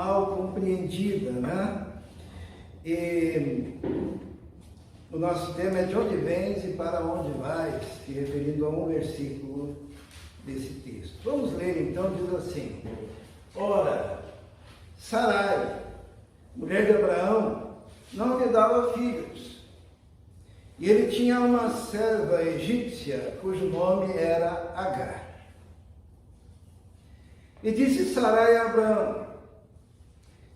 mal compreendida, né? E o nosso tema é de onde vens e para onde vais, se referindo a um versículo desse texto. Vamos ler então, diz assim: ora, Sarai, mulher de Abraão, não lhe dava filhos, e ele tinha uma serva egípcia, cujo nome era Agar. E disse Sarai a Abraão: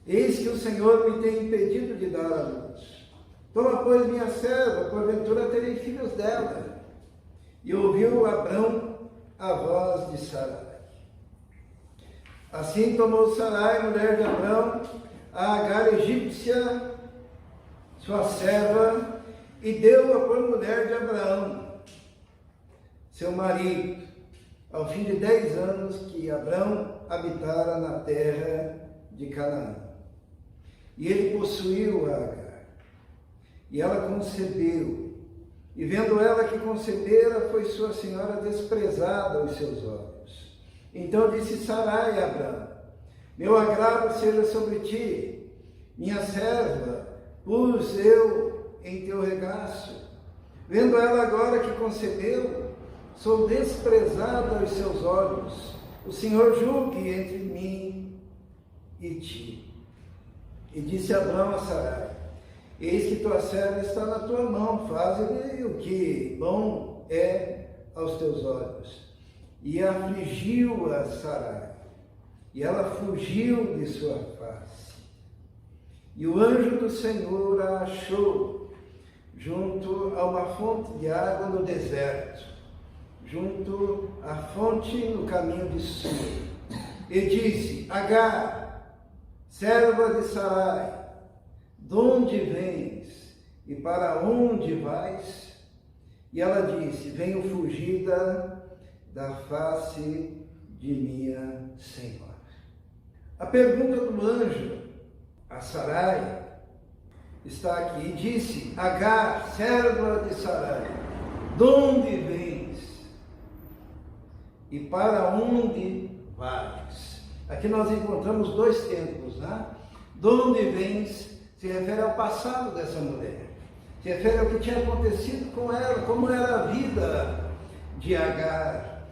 eis que o Senhor me tem impedido de dar a luz. Toma, pois, minha serva, porventura terei filhos dela. E ouviu Abrão a voz de Sarai. Assim tomou Sarai, mulher de Abrão, a Agar egípcia, sua serva, e deu-a por mulher de Abraão, seu marido, ao fim de 10 anos que Abrão habitara na terra de Canaã. E ele possuiu a Agar. E ela concebeu, e vendo ela que concebera, foi sua senhora desprezada aos seus olhos. Então disse Sarai a Abrão: meu agrado seja sobre ti, minha serva, pus eu em teu regaço. Vendo ela agora que concebeu, sou desprezada aos seus olhos. O Senhor julgue entre mim e ti. E disse Abrão a Sarai: eis que tua serva está na tua mão, faze-lhe o que bom é aos teus olhos. E afligiu a Sarai, e ela fugiu de sua face. E o anjo do Senhor a achou junto a uma fonte de água no deserto, junto à fonte no caminho de Sur. E disse: Agar, serva de Sarai, de onde vens e para onde vais? E ela disse: venho fugida da face de minha senhora. A pergunta do anjo a Sarai está aqui. E disse: Agar, serva de Sarai, de onde vens e para onde vais? Aqui nós encontramos dois tempos, né? De onde vens se refere ao passado dessa mulher, se refere ao que tinha acontecido com ela, como era a vida de Agar.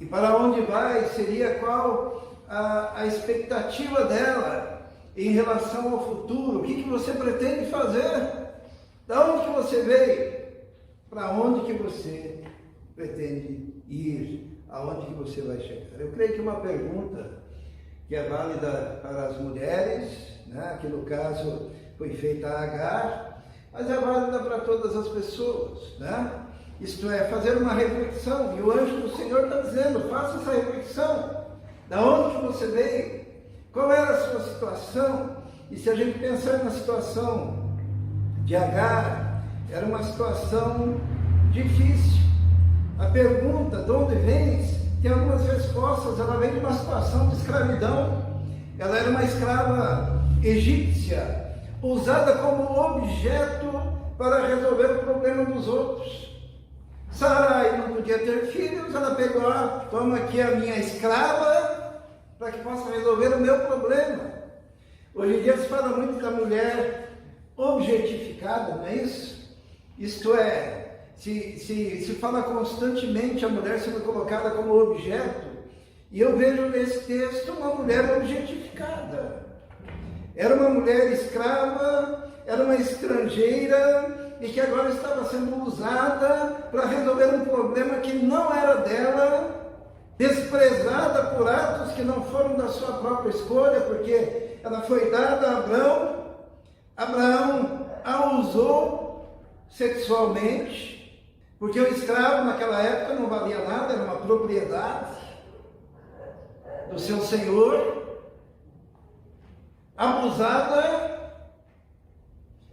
E para onde vai seria qual a expectativa dela em relação ao futuro. O que você pretende fazer? Da onde que você veio? Para onde que você pretende ir? Aonde que você vai chegar? Eu creio que uma pergunta que é válida para as mulheres, né? Que no caso foi feita a Agar, mas é válida para todas as pessoas, né? Isto é, fazer uma reflexão, e o anjo do Senhor está dizendo: faça essa reflexão. Da onde que você veio? Qual era a sua situação? E se a gente pensar na situação de Agar, era uma situação difícil. A pergunta, de onde vens, tem algumas respostas. Ela vem de uma situação de escravidão. Ela era uma escrava egípcia, usada como objeto para resolver o problema dos outros. Sarai não podia ter filhos, ela pegou: toma aqui a minha escrava, para que possa resolver o meu problema. Hoje em dia se fala muito da mulher objetificada, não é isso? Isto é, se fala constantemente a mulher sendo colocada como objeto, e eu vejo nesse texto uma mulher objetificada. Era uma mulher escrava, era uma estrangeira, e que agora estava sendo usada para resolver um problema que não era dela, desprezada por atos que não foram da sua própria escolha, porque ela foi dada a Abrão. Abraão a usou sexualmente, porque o escravo naquela época não valia nada, era uma propriedade do seu senhor. Abusada,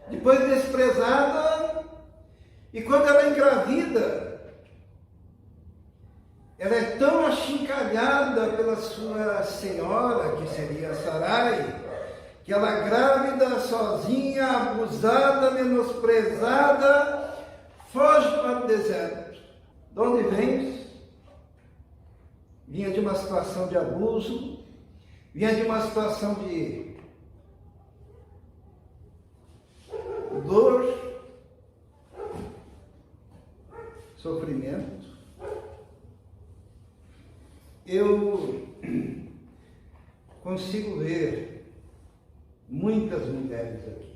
depois desprezada, e quando ela engravida, ela é tão achincalhada pela sua senhora, que seria Sarai, que ela grávida, sozinha, abusada, menosprezada, foge para o deserto. De onde vens? Vinha de uma situação de abuso, vinha de uma situação de dor, sofrimento. Eu consigo ver muitas mulheres aqui.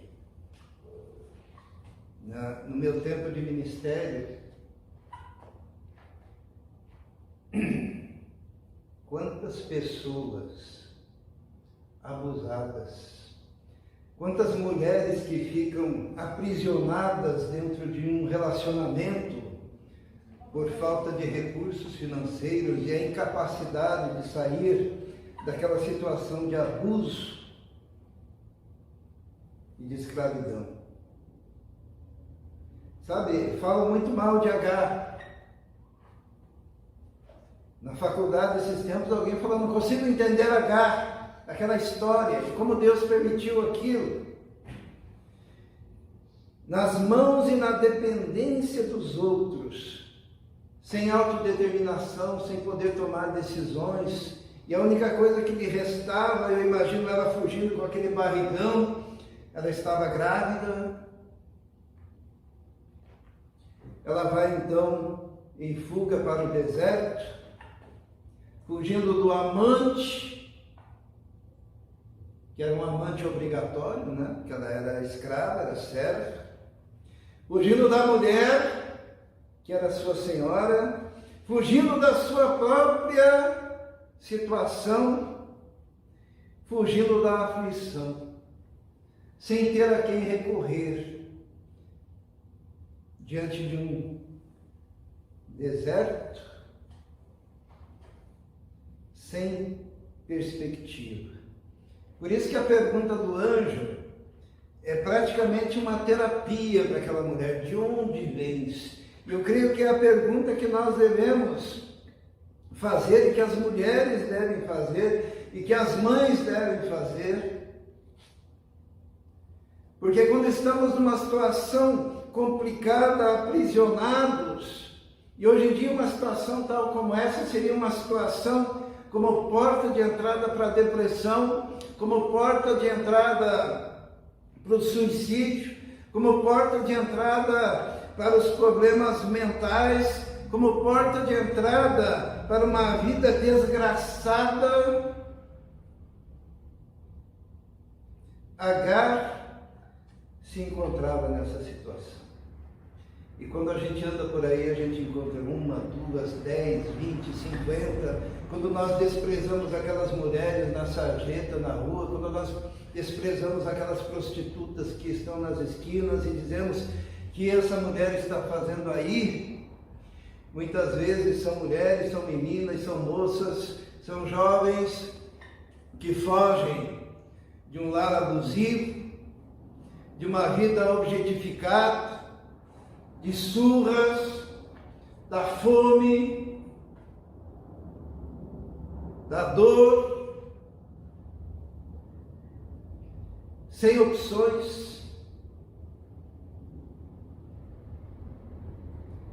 No meu tempo de ministério, quantas pessoas abusadas, quantas mulheres que ficam aprisionadas dentro de um relacionamento por falta de recursos financeiros e a incapacidade de sair daquela situação de abuso e de escravidão. Sabe, falam muito mal de Agar. Na faculdade, esses tempos, alguém falou, não consigo entender Agar, aquela história, de como Deus permitiu aquilo. Nas mãos e na dependência dos outros, sem autodeterminação, sem poder tomar decisões, e a única coisa que lhe restava, eu imagino ela fugindo com aquele barrigão, ela estava grávida, ela vai então em fuga para o deserto, fugindo do amante, que era um amante obrigatório, né? Porque ela era escrava, era serva, fugindo da mulher, que era sua senhora, fugindo da sua própria situação, fugindo da aflição, sem ter a quem recorrer, diante de um deserto, sem perspectiva. Por isso que a pergunta do anjo é praticamente uma terapia para aquela mulher. De onde vens? Eu creio que é a pergunta que nós devemos fazer, e que as mulheres devem fazer, e que as mães devem fazer. Porque quando estamos numa situação complicada, aprisionados, e hoje em dia uma situação tal como essa seria uma situação como porta de entrada para a depressão, como porta de entrada para o suicídio, como porta de entrada para os problemas mentais, como porta de entrada para uma vida desgraçada. Agar se encontrava nessa situação. E quando a gente anda por aí, a gente encontra 1, 2, 10, 20, 50. Quando nós desprezamos aquelas mulheres na sarjeta, na rua, quando nós desprezamos aquelas prostitutas que estão nas esquinas e dizemos que essa mulher está fazendo aí, muitas vezes são mulheres, são meninas, são moças, são jovens que fogem de um lar abusivo, de uma vida objetificada, de surras, da fome, da dor, sem opções.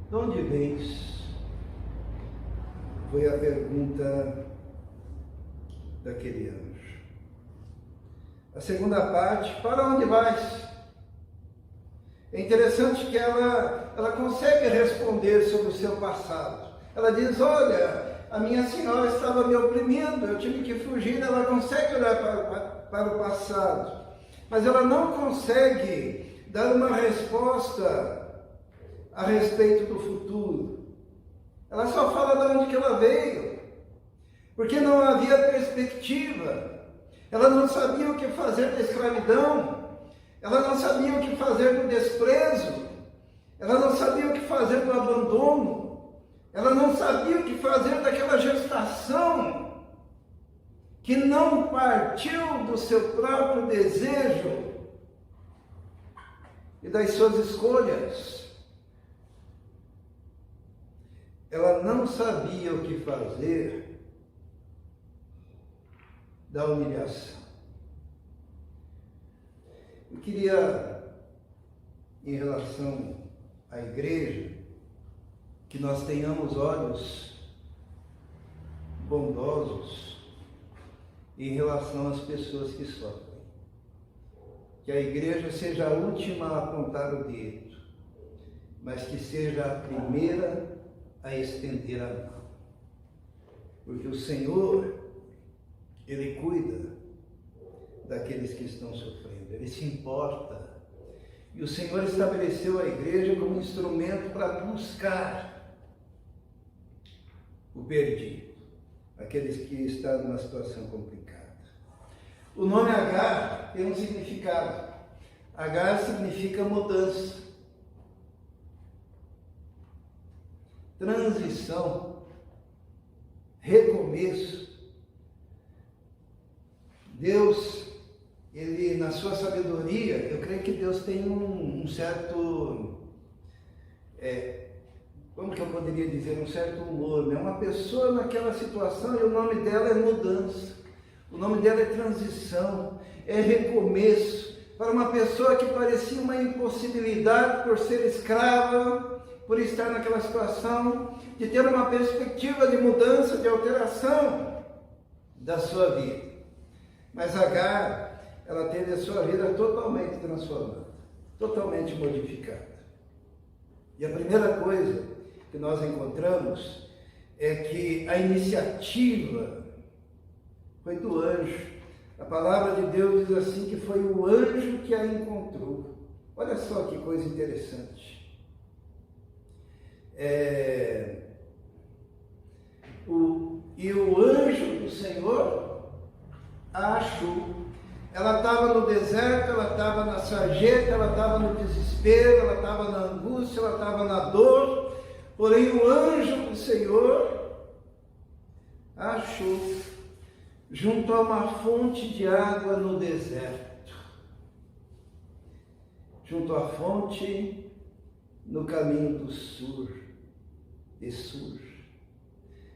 De onde vens? Foi a pergunta daquele anjo. A segunda parte, para onde vais? É interessante que ela consegue responder sobre o seu passado. Ela diz, olha, a minha senhora estava me oprimindo, eu tive que fugir. Ela consegue olhar para o passado, mas ela não consegue dar uma resposta a respeito do futuro. Ela só fala de onde que ela veio, porque não havia perspectiva. Ela não sabia o que fazer da escravidão. Ela não sabia o que fazer do desprezo, ela não sabia o que fazer do abandono, ela não sabia o que fazer daquela gestação que não partiu do seu próprio desejo e das suas escolhas. Ela não sabia o que fazer da humilhação. Eu queria, em relação à igreja, que nós tenhamos olhos bondosos em relação às pessoas que sofrem. que a igreja seja a última a apontar o dedo, mas que seja a primeira a estender a mão. Porque o Senhor, Ele cuida daqueles que estão sofrendo, Ele se importa. E o Senhor estabeleceu a igreja como instrumento para buscar o perdido, aqueles que estão numa situação complicada. O nome Agar tem um significado. Agar significa mudança, transição, recomeço. Deus, Ele, na sua sabedoria, eu creio que Deus tem um certo, como que eu poderia dizer, um certo humor, né? Uma pessoa naquela situação, e o nome dela é mudança, o nome dela é transição, é recomeço, para uma pessoa que parecia uma impossibilidade por ser escrava, por estar naquela situação, de ter uma perspectiva de mudança, de alteração da sua vida. Mas Agar, ela teve a sua vida totalmente transformada, totalmente modificada. E a primeira coisa que nós encontramos é que a iniciativa foi do anjo. A palavra de Deus diz assim que foi o anjo que a encontrou. Olha só que coisa interessante. E o anjo do Senhor a achou. Ela estava no deserto, ela estava na sarjeta, ela estava no desespero, ela estava na angústia, ela estava na dor, porém o anjo do Senhor a achou junto a uma fonte de água no deserto, junto à fonte no caminho do Sur, de Sur.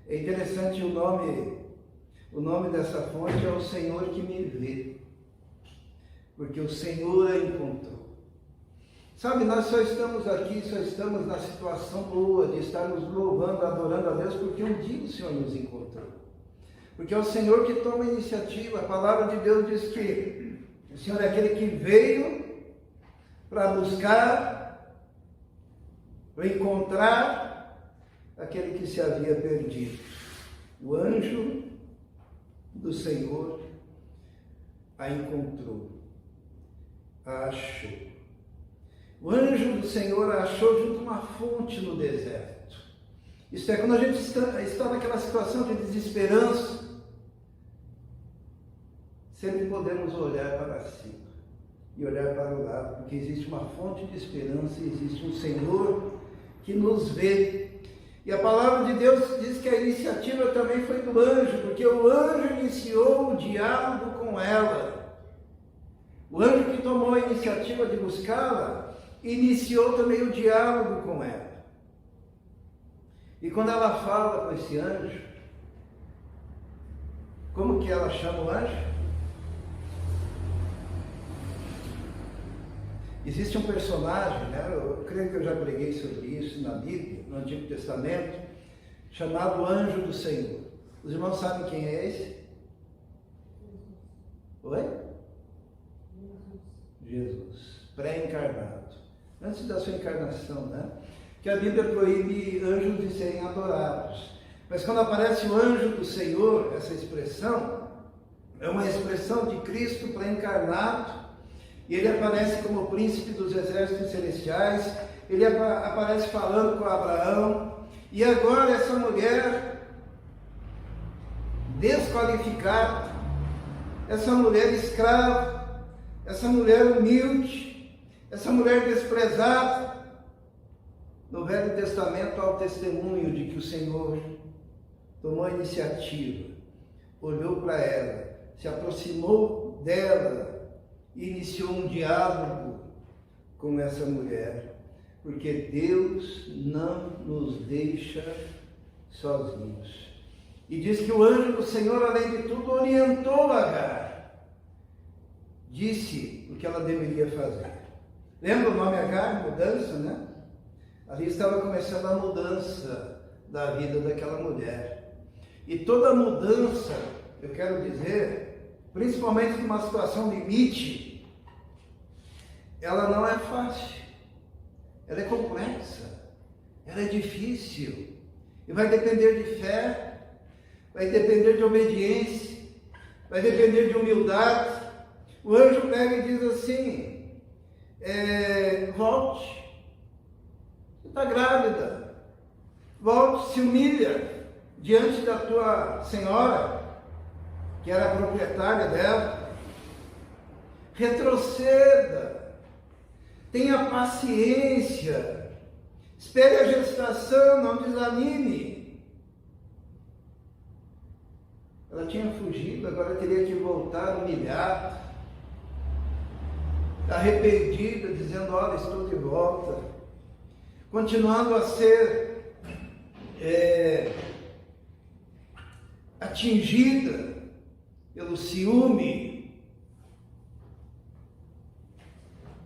É interessante o nome dessa fonte é o Senhor que me vê, porque o Senhor a encontrou. Sabe, nós só estamos aqui, só estamos na situação boa de estarmos louvando, adorando a Deus, porque um dia o Senhor nos encontrou. Porque é o Senhor que toma a iniciativa. A palavra de Deus diz que o Senhor é aquele que veio para buscar, para encontrar aquele que se havia perdido. O anjo do Senhor a encontrou, a achou. O anjo do Senhor a achou junto a uma fonte no deserto. Isso é quando a gente está naquela situação de desesperança, sempre podemos olhar para cima e olhar para o lado, porque existe uma fonte de esperança e existe um Senhor que nos vê. E a palavra de Deus diz que a iniciativa também foi do anjo, porque o anjo iniciou o diálogo com ela. O anjo que tomou a iniciativa de buscá-la, iniciou também o diálogo com ela. E quando ela fala com esse anjo, como que ela chama o anjo? Existe um personagem, né? Eu creio que eu já preguei sobre isso na Bíblia, no Antigo Testamento, chamado Anjo do Senhor. Os irmãos sabem quem é esse? Oi? Jesus, pré-encarnado, antes da sua encarnação, né? Que a Bíblia proíbe anjos de serem adorados. Mas quando aparece o anjo do Senhor, essa expressão é uma expressão de Cristo pré-encarnado. E ele aparece como príncipe dos exércitos celestiais, ele aparece falando com Abraão, e agora essa mulher desqualificada, essa mulher escrava, essa mulher humilde, essa mulher desprezada, no Velho Testamento há o testemunho de que o Senhor tomou a iniciativa, olhou para ela, se aproximou dela, iniciou um diálogo com essa mulher, porque Deus não nos deixa sozinhos. E diz que o anjo do Senhor, além de tudo, orientou Agar, disse o que ela deveria fazer. Lembra o nome Agar, mudança, né? Ali estava começando a mudança da vida daquela mulher. E toda mudança, eu quero dizer, principalmente numa situação limite, ela não é fácil, ela é complexa, ela é difícil, e vai depender de fé, vai depender de obediência, vai depender de humildade. O anjo pega e diz assim, volte, você está grávida, volte, se humilha diante da tua senhora, que era a proprietária dela, retroceda, tenha paciência, espere a gestação, não desanime. Ela tinha fugido, agora teria que voltar humilhada, arrependida, dizendo, olha, estou de volta, continuando a ser atingida pelo ciúme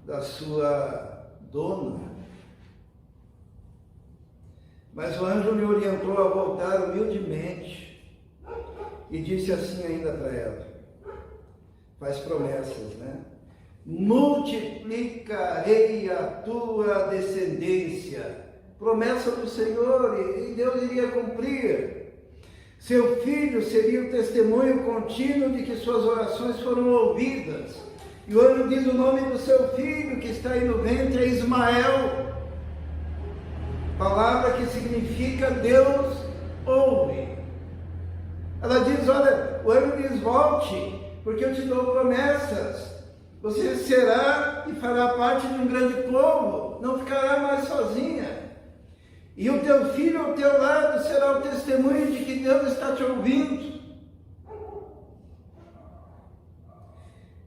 da sua dona. Mas o anjo me orientou a voltar humildemente e disse assim ainda para ela, faz promessas, né? Multiplicarei a tua descendência. Promessa do Senhor, e Deus iria cumprir. Seu filho seria o testemunho contínuo de que suas orações foram ouvidas. E o anjo diz o nome do seu filho que está aí no ventre, é Ismael. Palavra que significa Deus ouve. Ela diz, olha, o anjo diz, volte, porque eu te dou promessas. Você será e fará parte de um grande povo, não ficará mais sozinha. E o teu filho ao teu lado será o testemunho de que Deus está te ouvindo.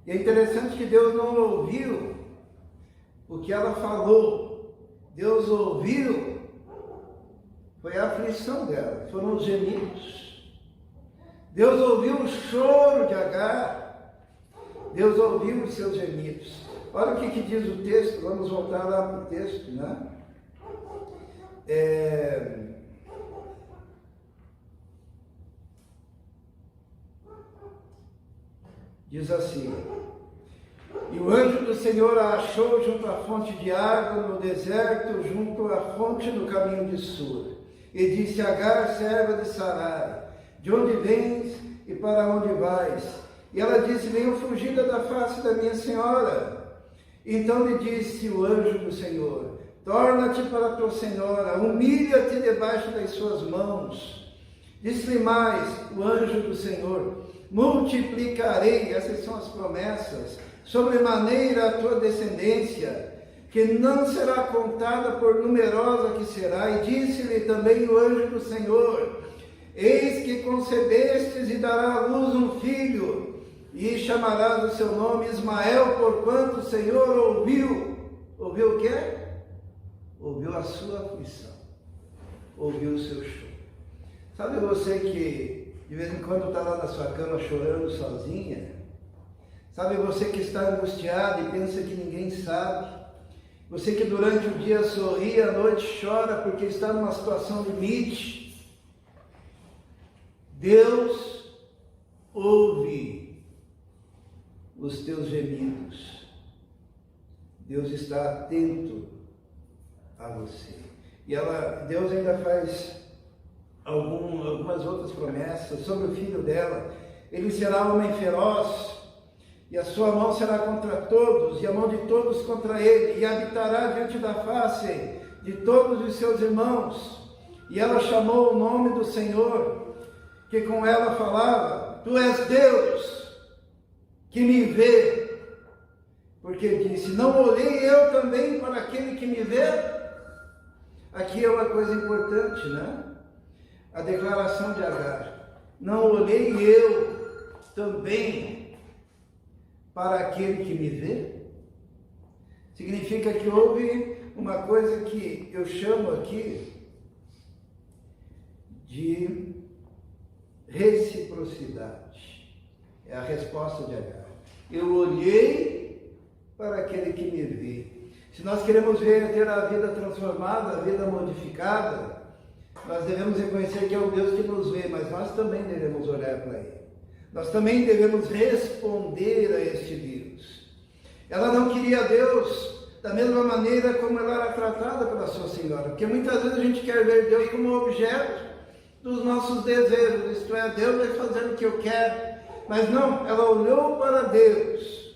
E é interessante que Deus não ouviu o que ela falou. Deus ouviu, foi a aflição dela, foram os gemidos. Deus ouviu o choro de Agar. Deus ouviu os seus gemidos. Olha o que diz o texto, vamos voltar lá para o texto, né? Diz assim, e o anjo do Senhor a achou junto à fonte de água no deserto, junto à fonte no caminho de Sur. E disse, Agar, serva de Sarai, de onde vens e para onde vais? E ela disse, venho fugida da face da minha senhora. Então lhe disse o anjo do Senhor, torna-te para a tua senhora, humilha-te debaixo das suas mãos. Disse-lhe mais o anjo do Senhor, multiplicarei, essas são as promessas, sobremaneira a tua descendência, que não será contada por numerosa que será. E disse-lhe também o anjo do Senhor, eis que concebestes e dará à luz um filho, e chamarás o seu nome Ismael, porquanto o Senhor ouviu o quê? Ouviu a sua aflição, ouviu o seu choro. Sabe você que de vez em quando está lá na sua cama chorando sozinha? Sabe você que está angustiado e pensa que ninguém sabe? Você que durante o dia sorri, à noite chora porque está numa situação limite? Deus ouve os teus gemidos. Deus está atento a você. E Deus ainda faz algumas outras promessas sobre o filho dela. Ele será homem feroz, e a sua mão será contra todos, e a mão de todos contra ele, e habitará diante da face de todos os seus irmãos. E ela chamou o nome do Senhor, que com ela falava, tu és Deus, que me vê, porque disse, não olhei eu também para aquele que me vê? Aqui é uma coisa importante, né? A declaração de Agar, não olhei eu também para aquele que me vê? Significa que houve uma coisa que eu chamo aqui de reciprocidade. É a resposta de Agar. Eu olhei para aquele que me vê. Se nós queremos ter a vida transformada, a vida modificada, nós devemos reconhecer que é o Deus que nos vê, mas nós também devemos olhar para Ele. Nós também devemos responder a este Deus. Ela não queria Deus da mesma maneira como ela era tratada pela sua senhora, porque muitas vezes a gente quer ver Deus como objeto dos nossos desejos, isto é, Deus vai fazer o que eu quero, mas não, ela olhou para Deus,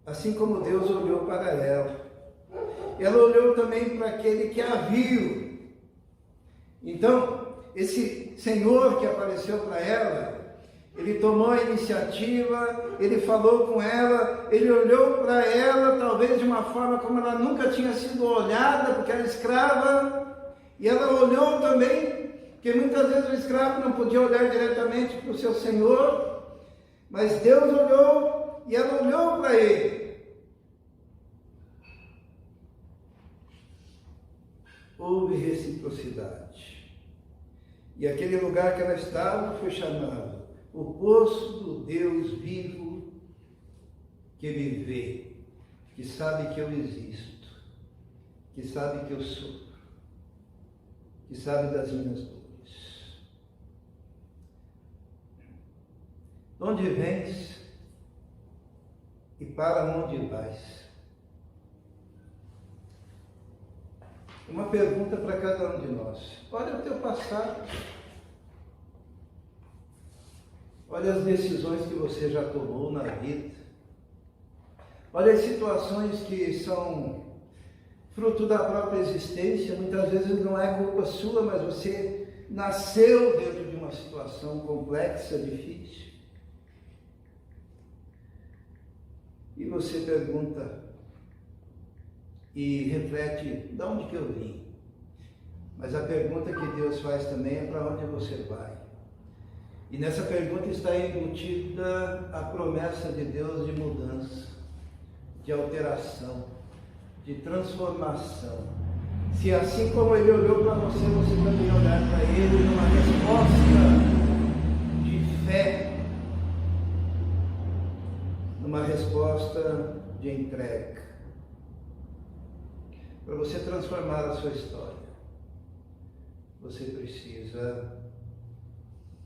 assim como Deus olhou para ela. Ela olhou também para aquele que a viu. Então, esse Senhor que apareceu para ela, ele tomou a iniciativa, ele falou com ela, ele olhou para ela, talvez de uma forma como ela nunca tinha sido olhada, porque era escrava, e ela olhou também, porque muitas vezes o escravo não podia olhar diretamente para o seu senhor, mas Deus olhou e ela olhou para ele. Houve reciprocidade. E aquele lugar que ela estava foi chamado o poço do Deus vivo, que me vê, que sabe que eu existo, que sabe que eu sofro, que sabe das minhas dores. De onde vens e para onde vais? Uma pergunta para cada um de nós. Olha o teu passado. Olha as decisões que você já tomou na vida. Olha as situações que são fruto da própria existência. Muitas vezes não é culpa sua, mas você nasceu dentro de uma situação complexa, difícil. E você pergunta e reflete, de onde que eu vim? Mas a pergunta que Deus faz também é para onde você vai. E nessa pergunta está embutida a promessa de Deus de mudança, de alteração, de transformação. Se assim como Ele olhou para você, você também olhar para Ele numa resposta de fé, numa resposta de entrega. Para você transformar a sua história, você precisa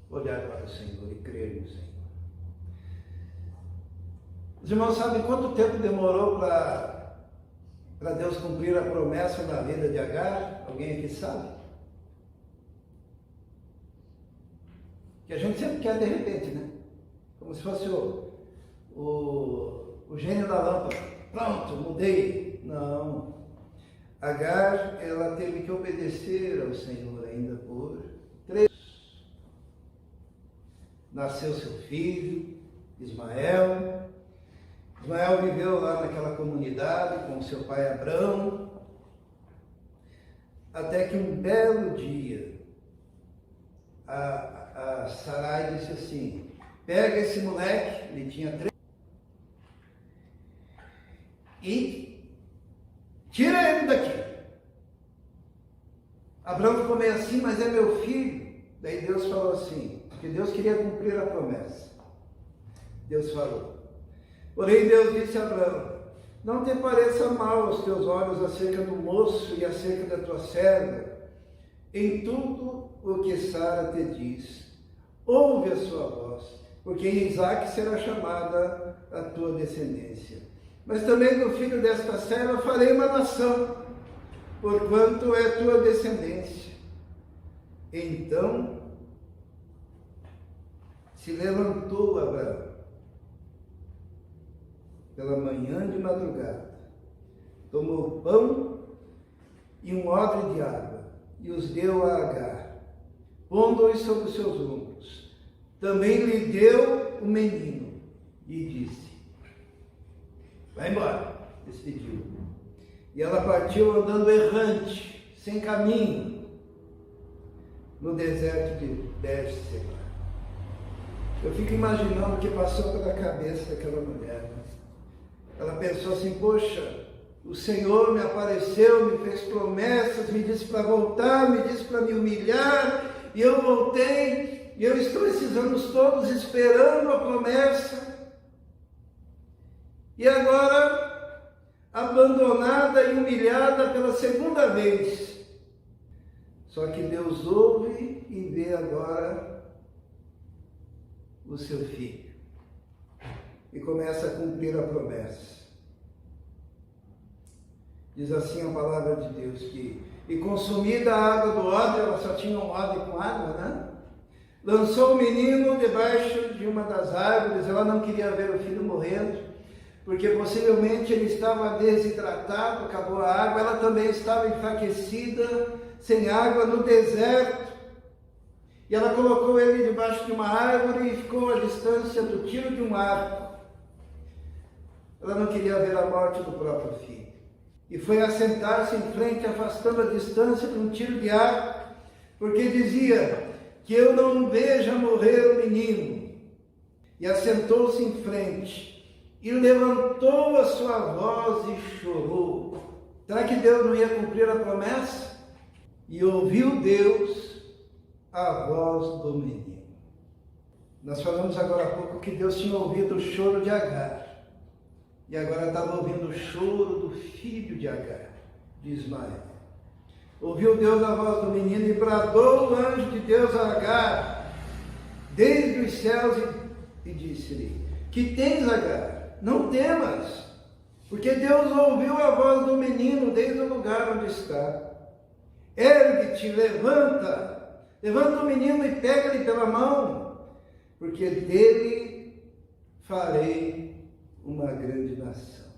olhar para o Senhor e crer no Senhor. Os irmãos sabem quanto tempo demorou para Deus cumprir a promessa na vida de Agar? Alguém aqui sabe? Que a gente sempre quer de repente, né? Como se fosse o gênio da lâmpada. Pronto, mudei. Não. Agar, ela teve que obedecer ao Senhor ainda por 3 anos. Nasceu seu filho, Ismael. Ismael viveu lá naquela comunidade com seu pai Abrão, até que um belo dia, a Sarai disse assim, pega esse moleque, ele tinha 3 e tira ele daqui. Abraão ficou meio assim, mas é meu filho. Daí Deus falou assim, porque Deus queria cumprir a promessa. Deus falou. Porém Deus disse a Abraão, não te pareça mal aos teus olhos acerca do moço e acerca da tua serva. Em tudo o que Sara te diz, ouve a sua voz, porque em Isaque será chamada a tua descendência. Mas também do filho desta serva farei uma nação, porquanto é tua descendência. Então se levantou Abraão pela manhã de madrugada, tomou pão e um odre de água, e os deu a Agar, pondo-os sobre os seus ombros. Também lhe deu o menino, e disse, vai embora, despediu. E ela partiu andando errante, sem caminho, no deserto de Berseba. Eu fico imaginando o que passou pela cabeça daquela mulher. Ela pensou assim, poxa, o Senhor me apareceu, me fez promessas, me disse para voltar, me disse para me humilhar, e eu voltei, e eu estou esses anos todos esperando a promessa. E agora, abandonada e humilhada pela segunda vez. Só que Deus ouve e vê agora o seu filho. e começa a cumprir a promessa. Diz assim a palavra de Deus que, e consumida a água do odre, ela só tinha um odre com água, né? Lançou o menino debaixo de uma das árvores, ela não queria ver o filho morrendo, porque possivelmente ele estava desidratado, acabou a água, ela também estava enfraquecida, sem água, no deserto. E ela colocou ele debaixo de uma árvore e ficou à distância do tiro de um arco. Ela não queria ver a morte do próprio filho. E foi assentar-se em frente, afastando a distância de um tiro de arco, porque dizia que eu não veja morrer o menino. E assentou-se em frente e levantou a sua voz e chorou. Será que Deus não ia cumprir a promessa? E ouviu Deus a voz do menino. Nós falamos agora há pouco que Deus tinha ouvido o choro de Agar. E agora estava ouvindo o choro do filho de Agar, de Ismael. Ouviu Deus a voz do menino e bradou o anjo de Deus a Agar, desde os céus, e disse-lhe: que tens, Agar? Não temas, porque Deus ouviu a voz do menino desde o lugar onde está. Ergue-te, levanta o menino e pega-lhe pela mão, porque dele farei uma grande nação.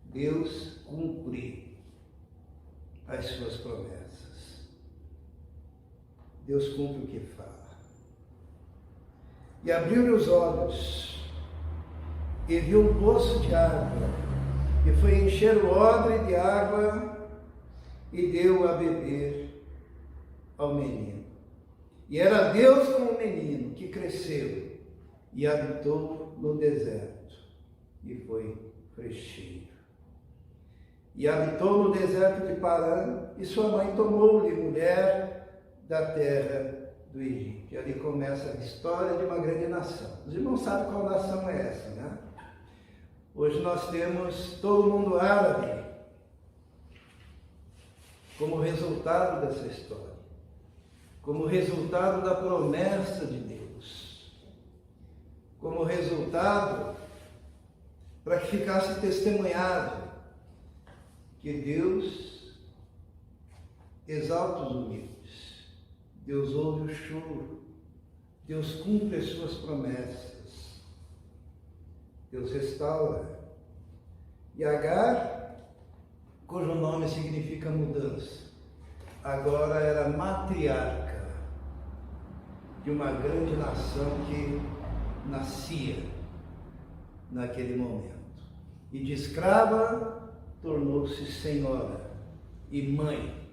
Deus cumpre as suas promessas. Deus cumpre o que fala. E abriu-lhe os olhos, e viu um poço de água, e foi encher o odre de água, e deu a beber ao menino. E era Deus com o menino, que cresceu, e habitou no deserto, e foi frecheiro. E habitou no deserto de Parã, e sua mãe tomou-lhe mulher da terra do Egito. E ali começa a história de uma grande nação. Os irmãos sabem qual nação é essa, né? Hoje nós temos todo mundo árabe como resultado dessa história, como resultado da promessa de Deus, como resultado para que ficasse testemunhado que Deus exalta os humildes, Deus ouve o choro, Deus cumpre as suas promessas, Deus restaura. E Agar, cujo nome significa mudança, agora era matriarca de uma grande nação que nascia naquele momento. E de escrava tornou-se senhora e mãe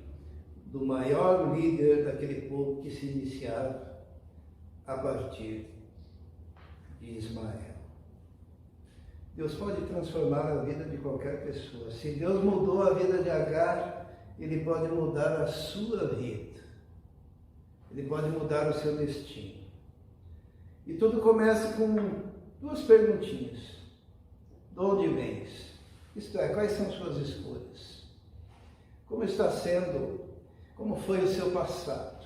do maior líder daquele povo que se iniciava a partir de Ismael. Deus pode transformar a vida de qualquer pessoa. Se Deus mudou a vida de Agar, Ele pode mudar a sua vida. Ele pode mudar o seu destino. E tudo começa com duas perguntinhas. De onde vens? Isto é, quais são suas escolhas? Como está sendo? Como foi o seu passado?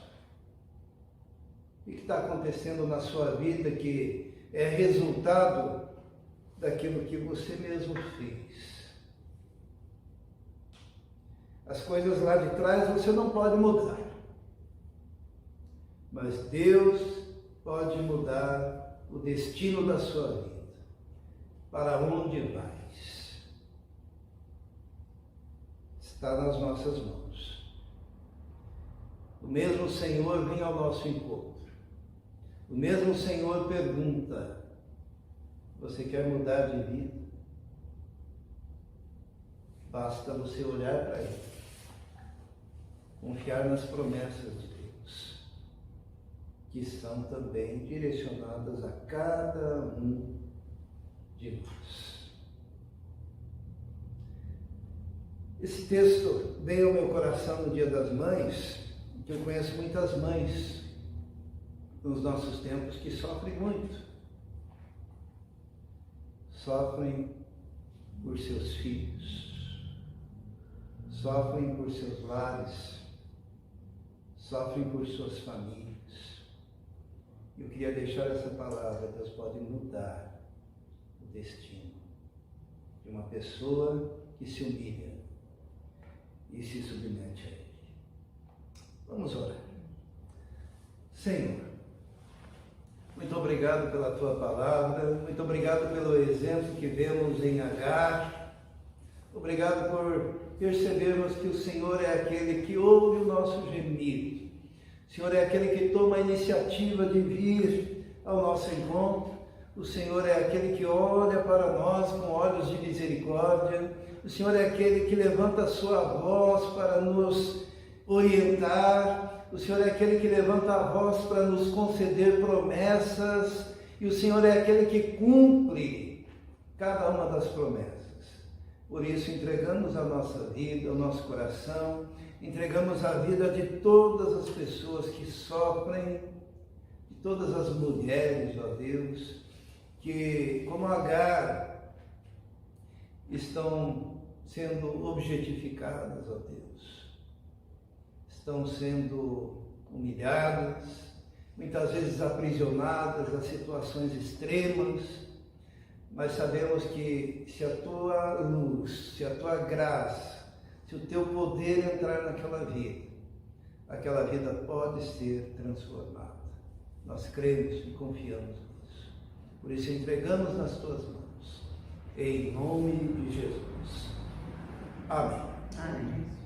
O que está acontecendo na sua vida que é resultado daquilo que você mesmo fez? As coisas lá de trás você não pode mudar, mas Deus pode mudar o destino da sua vida. Para onde vais? Está nas nossas mãos. O mesmo Senhor vem ao nosso encontro. O mesmo Senhor pergunta: você quer mudar de vida? Basta você olhar para Ele, confiar nas promessas de Deus, que são também direcionadas a cada um de nós. Esse texto veio ao meu coração no Dia das Mães, que eu conheço muitas mães nos nossos tempos que sofrem muito. Sofrem por seus filhos, sofrem por seus lares, sofrem por suas famílias. Eu queria deixar essa palavra: Deus pode mudar o destino de uma pessoa que se humilha e se submete a Ele. Vamos orar. Senhor, muito obrigado pela Tua palavra, muito obrigado pelo exemplo que vemos em Agar, obrigado por percebermos que o Senhor é aquele que ouve o nosso gemido, o Senhor é aquele que toma a iniciativa de vir ao nosso encontro, o Senhor é aquele que olha para nós com olhos de misericórdia, o Senhor é aquele que levanta a sua voz para nos orientar, o Senhor é aquele que levanta a voz para nos conceder promessas, e o Senhor é aquele que cumpre cada uma das promessas. Por isso entregamos a nossa vida, o nosso coração, entregamos a vida de todas as pessoas que sofrem, de todas as mulheres, ó Deus, que como Agar estão sendo objetificadas, ó Deus, estão sendo humilhadas, muitas vezes aprisionadas a situações extremas, mas sabemos que se a Tua luz, se a Tua graça, se o Teu poder entrar naquela vida pode ser transformada. Nós cremos e confiamos nisso. Por isso entregamos nas Tuas mãos, em nome de Jesus. Amém. Amém.